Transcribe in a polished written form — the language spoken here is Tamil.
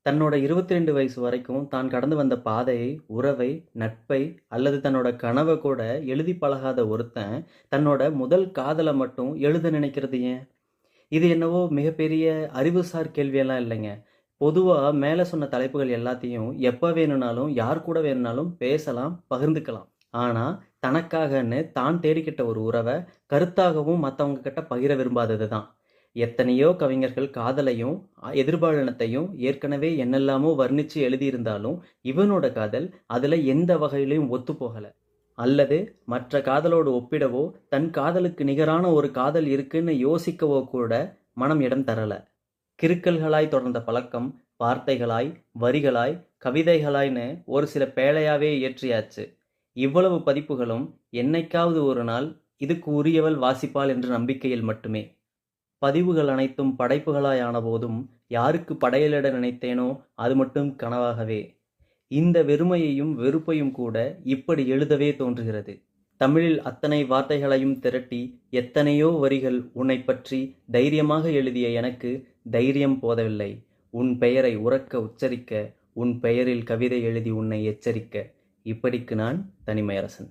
தன்னோட 22 வயசு வரைக்கும் தான் கடந்து வந்த பாதையை, உறவை, நட்பை அல்லது தன்னோட கனவ கூட எழுதி பழகாத ஒருத்தன், தன்னோட முதல் காதல மட்டும் எழுத நினைக்கிறது ஏன்? இது என்னவோ மிகப்பெரிய அறிவுசார் கேள்வியெல்லாம் இல்லைங்க. பொதுவா மேல சொன்ன தலைப்புகள் எல்லாத்தையும் எப்ப வேணும்னாலும், யார் கூட வேணும்னாலும் பேசலாம், பகிர்ந்துக்கலாம். ஆனா, தனக்காகன்னு தான் தேடிக்கிட்ட ஒரு உறவ கருத்தாகவும் மத்தவங்க கிட்ட பகிர விரும்பாதது தான். எத்தனையோ கவிஞர்கள் காதலையும், எதிர்பாலினத்தையும் ஏற்கனவே என்னெல்லாமோ வர்ணிச்சு எழுதியிருந்தாலும், இவனோட காதல் அதுல எந்த வகையிலயும் ஒத்துப்போகல. அல்லது மற்ற காதலோடு ஒப்பிடவோ, தன் காதலுக்கு நிகரான ஒரு காதல் இருக்குன்னு யோசிக்கவோ கூட மனம் இடம் தரல. கிறுக்கல்களாய் தொடர்ந்த பழக்கம், வார்த்தைகளாய், வரிகளாய், கவிதைகளாய்ன்னு ஒரு சில பேழையாவே இயற்றியாச்சு. இவ்வளவு பதிப்புகளும் என்னைக்காவது ஒரு நாள் இதுக்கு உரியவள் வாசிப்பாள் என்ற நம்பிக்கையில் மட்டுமே. பதிவுகள் அனைத்தும் படைப்புகளாய் ஆனபோதும், யாருக்கு படையலிட நினைத்தேனோ அது மட்டும் கனவாகவே. இந்த வெறுமையையும் வெறுப்பையும் கூட இப்படி எழுதவே தோன்றுகிறது. தமிழில் அத்தனை வார்த்தைகளையும் திரட்டி எத்தனையோ வரிகள் உன்னைப் பற்றி தைரியமாக எழுதிய எனக்கு தைரியம் போதவில்லை. உன் பெயரை உரக்க உச்சரிக்க, உன் பெயரில் கவிதை எழுதி உன்னை எச்சரிக்க. இப்படிக்கு நான் தனிமையரசன்.